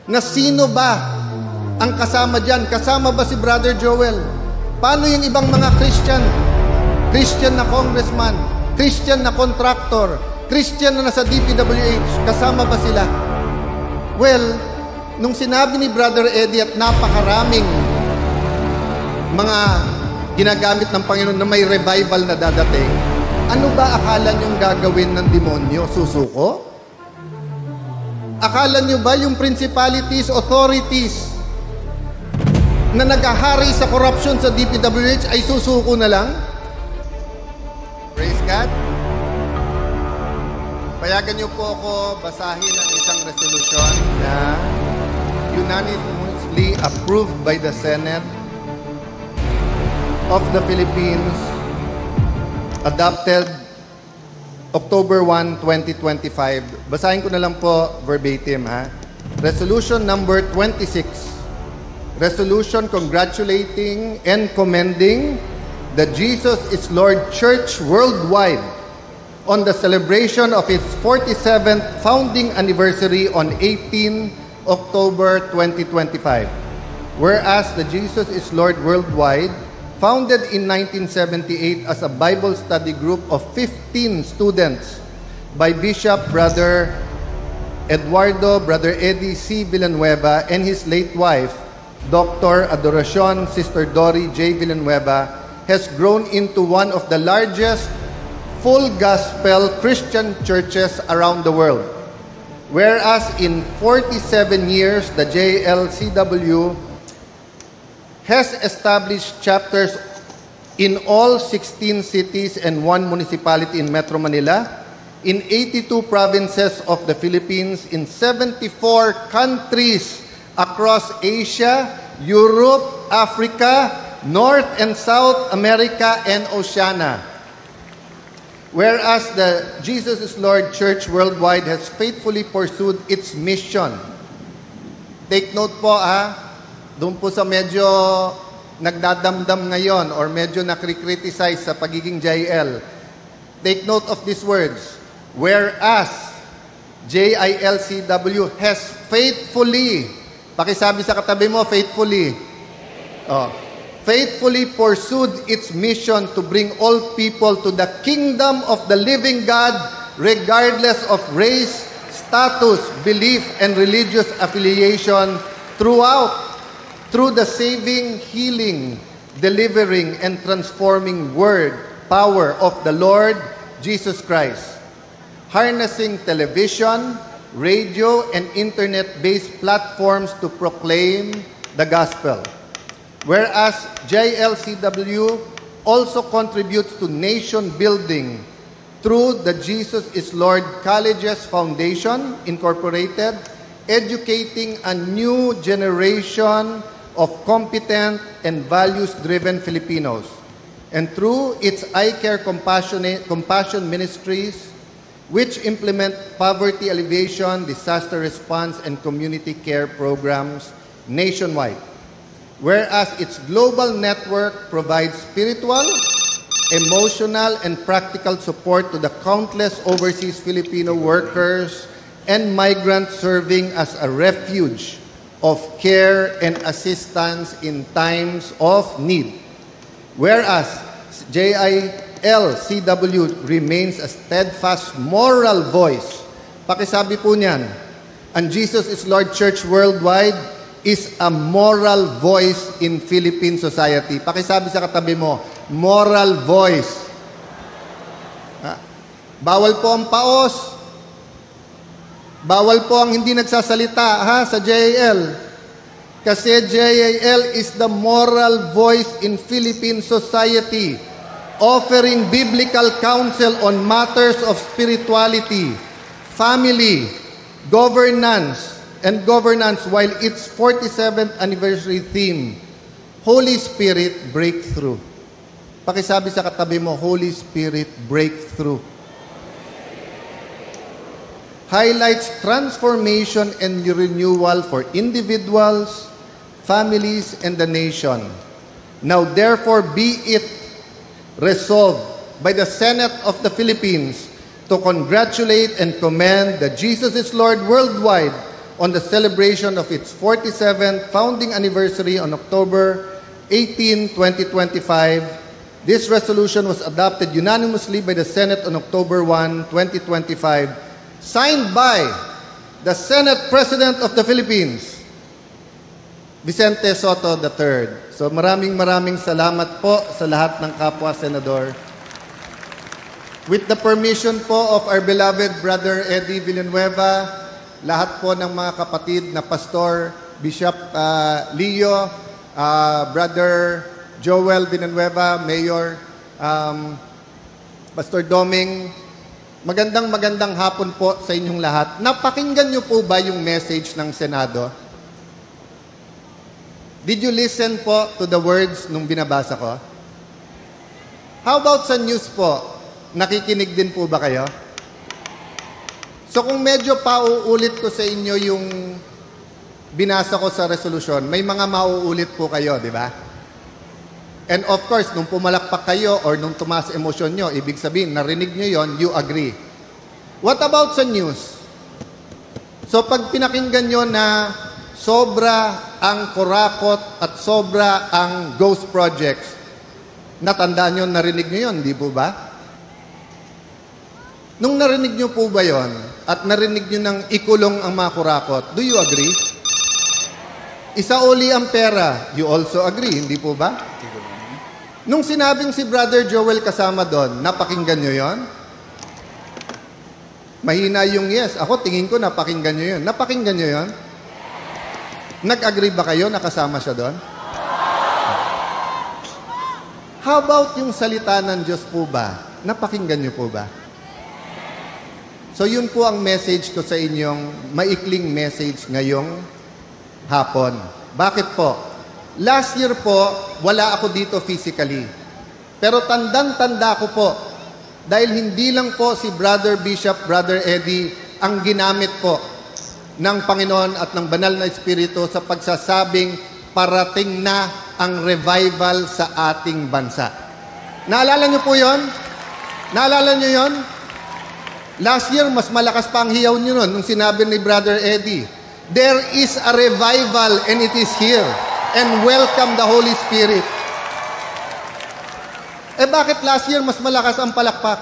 na sino ba ang kasama dyan? Kasama ba si Brother Joel? Paano yung ibang mga Christian? Christian na congressman, Christian na contractor, Christian na nasa DPWH, kasama ba sila? Well, nung sinabi ni Brother Eddie at napakaraming mga ginagamit ng Panginoon na may revival na dadating, ano ba akala niyong gagawin ng demonyo? Susuko? Akala niyo ba yung principalities, authorities na nag-ahari sa corruption sa DPWH ay susuko na lang? Praise God. Payagan niyo po ako basahin ang isang resolution na unanimously approved by the Senate of the Philippines, adopted October 1, 2025. Basahin ko na lang po verbatim, ha? Resolution number 26. Resolution congratulating and commending the Jesus is Lord Church worldwide on the celebration of its 47th founding anniversary on 18 October 2025. Whereas the Jesus is Lord worldwide, founded in 1978 as a Bible study group of 15 students by Bishop Brother Eduardo Brother Eddie C. Villanueva and his late wife, Dr. Adoracion Sister Dory J. Villanueva, has grown into one of the largest full gospel Christian churches around the world. Whereas in 47 years, the JLCW has established chapters in all 16 cities and 1 municipality in Metro Manila, in 82 provinces of the Philippines, in 74 countries across Asia, Europe, Africa, North and South America, and Oceania. Whereas the Jesus is Lord Church worldwide has faithfully pursued its mission. Take note po, doon po sa medyo nagdadamdam ngayon or medyo nakri-criticize sa pagiging JIL. Take note of these words. Whereas JILCW has faithfully, pakisabi sa katabi mo, faithfully. Faithfully pursued its mission to bring all people to the kingdom of the living God, regardless of race, status, belief, and religious affiliation through the saving, healing, delivering, and transforming word, power of the Lord Jesus Christ. Harnessing television, radio, and internet-based platforms to proclaim the gospel. Whereas JLCW also contributes to nation building through the Jesus is Lord Colleges Foundation, Incorporated, educating a new generation of competent and values-driven Filipinos. And through its iCare Compassion Ministries, which implement poverty alleviation, disaster response, and community care programs nationwide. Whereas its global network provides spiritual, emotional, and practical support to the countless overseas Filipino workers and migrants serving as a refuge of care and assistance in times of need. Whereas JILCW remains a steadfast moral voice. Pakisabi po niyan, ang Jesus is Lord Church worldwide is a moral voice in Philippine society. Pakisabi sa katabi mo, moral voice. Bawal po ang paos. Bawal po ang hindi nagsasalita sa JIL. Kasi JIL is the moral voice in Philippine society, offering biblical counsel on matters of spirituality, family, governance, while its 47th anniversary theme, Holy Spirit Breakthrough. Pakisabi sa katabi mo, Holy Spirit Breakthrough. Highlights transformation and renewal for individuals, families, and the nation. Now therefore be it resolved by the Senate of the Philippines to congratulate and commend the Jesus is Lord worldwide on the celebration of its 47th founding anniversary on October 18, 2025. This resolution was adopted unanimously by the Senate on October 1, 2025, signed by the Senate President of the Philippines, Vicente Sotto III. So maraming salamat po sa lahat ng kapwa senador. With the permission po of our beloved Brother Eddie Villanueva, lahat po ng mga kapatid na pastor, Bishop Leo, Brother Joel Villanueva, Mayor, Pastor Doming, magandang hapon po sa inyong lahat. Napakinggan niyo po ba yung message ng Senado? Did you listen po to the words nung binabasa ko? How about sa news po? Nakikinig din po ba kayo? So kung medyo pauulit ko sa inyo yung binasa ko sa resolusyon, may mga mauulit po kayo, di ba? And of course, nung pumalakpak kayo or nung tumaas emosyon nyo, ibig sabihin, narinig nyo yon, you agree. What about sa news? So pag pinakinggan nyo na sobra ang kurakot at sobra ang ghost projects, natandaan nyo, narinig nyo yon, di po ba? Nung narinig nyo po ba yon at narinig nyo ng ikulong ang mga kurakot, do you agree? Isauli ang pera, you also agree, hindi po ba? Nung sinabing si Brother Joel kasama doon, napakinggan nyo yon? Mahina yung yes. Ako, tingin ko napakinggan nyo yun. Napakinggan nyo yon? Nag-agree ba kayo na kasama siya doon? How about yung salita ng Diyos po ba? Napakinggan nyo po ba? So yun po ang message ko sa inyong maikling message ngayong hapon. Bakit po? Last year po, wala ako dito physically. Pero tandang-tanda ko po, dahil hindi lang po si Brother Bishop, Brother Eddie, ang ginamit po ng Panginoon at ng Banal na Espiritu sa pagsasabing parating na ang revival sa ating bansa. Naalala niyo po yon? Naalala niyo yon? Last year, mas malakas pa ang hiyaw niyo nun nung sinabi ni Brother Eddie, there is a revival and it is here. And welcome the Holy Spirit. Eh bakit last year mas malakas ang palakpak?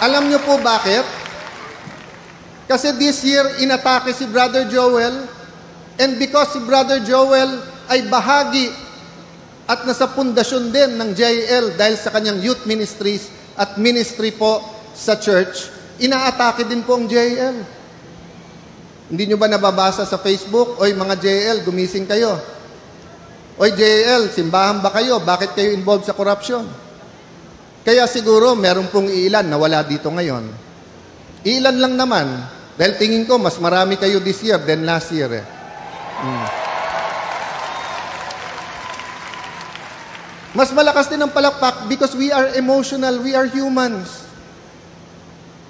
Alam niyo po bakit? Kasi this year, inatake si Brother Joel, and because si Brother Joel ay bahagi at nasa pundasyon din ng JL dahil sa kanyang youth ministries at ministry po sa church, inaatake din po ang JL. Hindi nyo ba nababasa sa Facebook, oy mga JL, gumising kayo. Oy JL, simbahan ba kayo? Bakit kayo involved sa corruption? Kaya siguro meron pong ilan na wala dito ngayon. Ilan lang naman. Dahil tingin ko, mas marami kayo this year than last year. Mas malakas din ang palakpak because we are emotional, we are humans.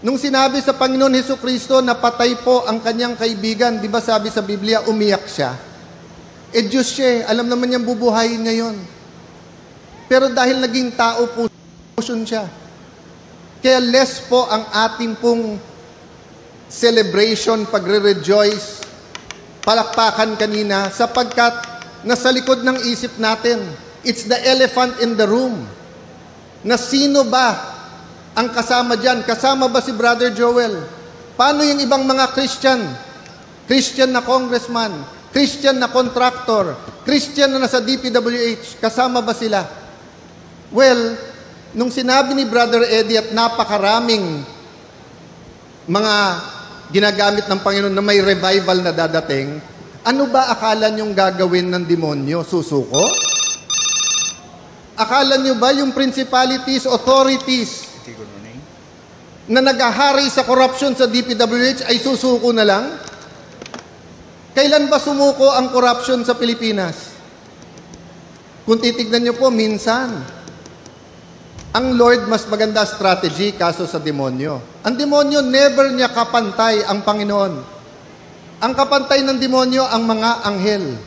Nung sinabi sa Panginoon Hesukristo na patay po ang kanyang kaibigan, di ba sabi sa Biblia, umiyak siya? Eh Diyos siya, alam naman niyang bubuhayin niya yun. Pero dahil naging tao po siya. Kaya less po ang ating pong celebration, pagre-rejoice, palakpakan kanina, sapagkat nasa likod ng isip natin, it's the elephant in the room. Na sino ba ang kasama dyan? Kasama ba si Brother Joel? Paano yung ibang mga Christian? Christian na congressman, Christian na contractor, Christian na nasa DPWH, kasama ba sila? Well, nung sinabi ni Brother Eddie at napakaraming mga ginagamit ng Panginoon na may revival na dadating, ano ba akala niyong gagawin ng demonyo? Susuko? Akala niyo ba yung principalities, authorities na naghahari sa corruption sa DPWH ay susuko na lang? Kailan ba sumuko ang corruption sa Pilipinas? Kung titignan niyo po, minsan. Ang Lord mas maganda strategy kaso sa demonyo. Ang demonyo, never niya kapantay ang Panginoon. Ang kapantay ng demonyo ang mga anghel.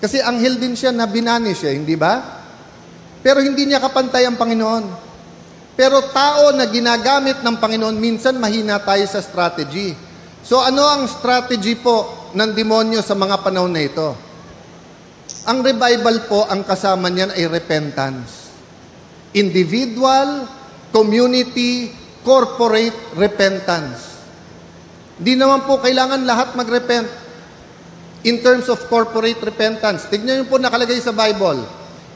Kasi anghel din siya na binani siya, hindi ba? Pero hindi niya kapantay ang Panginoon. Pero tao na ginagamit ng Panginoon, minsan mahina tayo sa strategy. So ano ang strategy po ng demonyo sa mga panahon na ito? Ang revival po, ang kasama niyan ay repentance. Individual, community, corporate repentance. Di naman po kailangan lahat mag-repent. In terms of corporate repentance, tignan niyo po nakalagay sa Bible,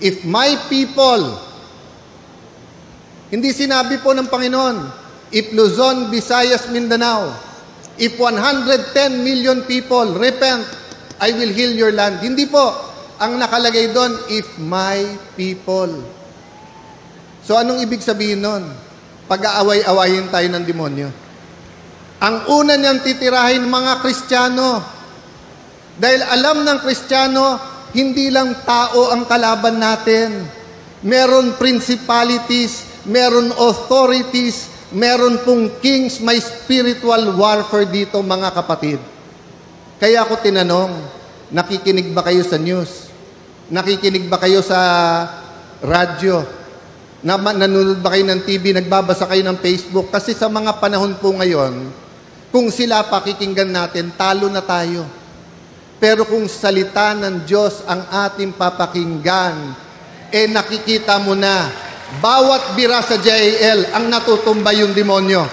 if my people, hindi sinabi po ng Panginoon, if Luzon, Visayas, Mindanao, if 110 million people repent, I will heal your land. Hindi po. Ang nakalagay doon, if my people. So anong ibig sabihin nun? Pag-aaway-awayin tayo ng demonyo. Ang una niyang titirahin mga Kristiyano. Dahil alam ng Kristiyano, hindi lang tao ang kalaban natin. Meron principalities, meron authorities, meron pong kings, may spiritual warfare dito mga kapatid. Kaya ako tinanong, nakikinig ba kayo sa news? Nakikinig ba kayo sa radyo? Nanonood ba kayo ng TV? Nagbabasa kayo ng Facebook? Kasi sa mga panahon po ngayon, kung sila pakikinggan natin, talo na tayo. Pero kung salita ng Diyos ang ating papakinggan, nakikita mo na, bawat bira sa JAL ang natutumba yung demonyo.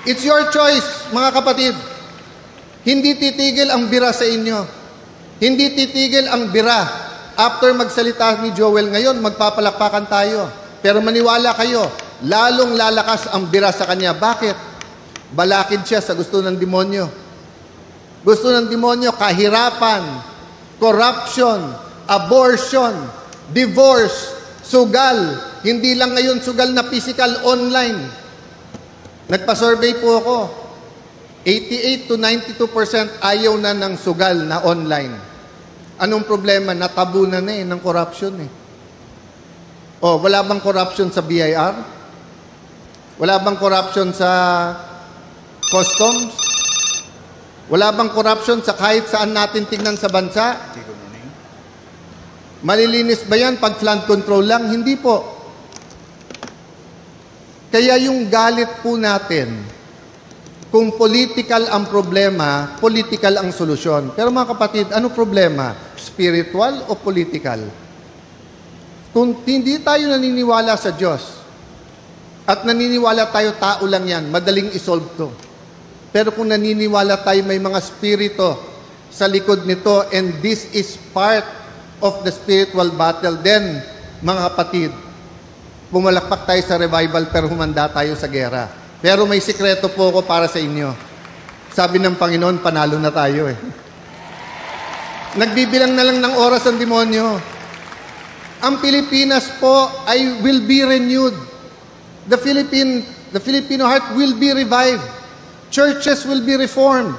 It's your choice, mga kapatid. Hindi titigil ang bira sa inyo. Hindi titigil ang bira. After magsalita ni Joel ngayon, magpapalakpakan tayo. Pero maniwala kayo, lalong lalakas ang bira sa kanya. Bakit? Balakid siya sa gusto ng demonyo. Gusto ng demonyo, kahirapan, corruption, abortion, divorce, sugal. Hindi lang ngayon sugal na physical, online. Nagpa-survey po ako. 88 to 92% ayaw na ng sugal na online. Anong problema? Natabunan na ng corruption wala bang corruption sa BIR? Wala bang corruption sa customs? Wala bang corruption sa kahit saan natin tingnan sa bansa? Malilinis ba yan pag flood control lang? Hindi po. Kaya yung galit po natin, kung political ang problema, political ang solusyon. Pero mga kapatid, ano problema? Spiritual o political? Kung hindi tayo naniniwala sa Diyos, at naniniwala tayo tao lang yan, madaling isolve to. Pero kung naniniwala tayo may mga spirito sa likod nito, and this is part of the spiritual battle, then, mga kapatid, pumalakpak tayo sa revival pero humanda tayo sa gera. Pero may sikreto po ako para sa inyo. Sabi ng Panginoon, panalo na tayo Nagbibilang na lang ng oras ang demonyo. Ang Pilipinas po ay will be renewed. The Filipino heart will be revived. Churches will be reformed.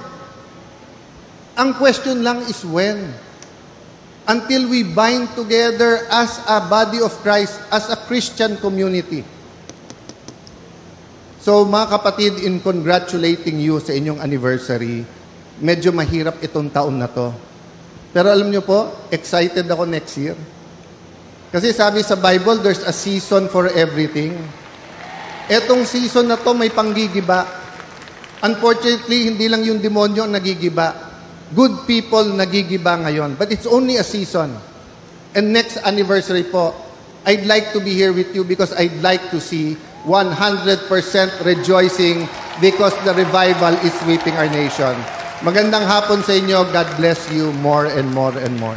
Ang question lang is when. Until we bind together as a body of Christ, as a Christian community. So mga kapatid, in congratulating you sa inyong anniversary, medyo mahirap itong taon na to. Pero alam nyo po, excited ako next year. Kasi sabi sa Bible, there's a season for everything. Etong season na to may panggigiba. Unfortunately, hindi lang yung demonyo ang nagigiba. Good people nagigiba ngayon. But it's only a season. And next anniversary po, I'd like to be here with you because I'd like to see 100% rejoicing because the revival is sweeping our nation. Magandang hapon sa inyo. God bless you more and more and more.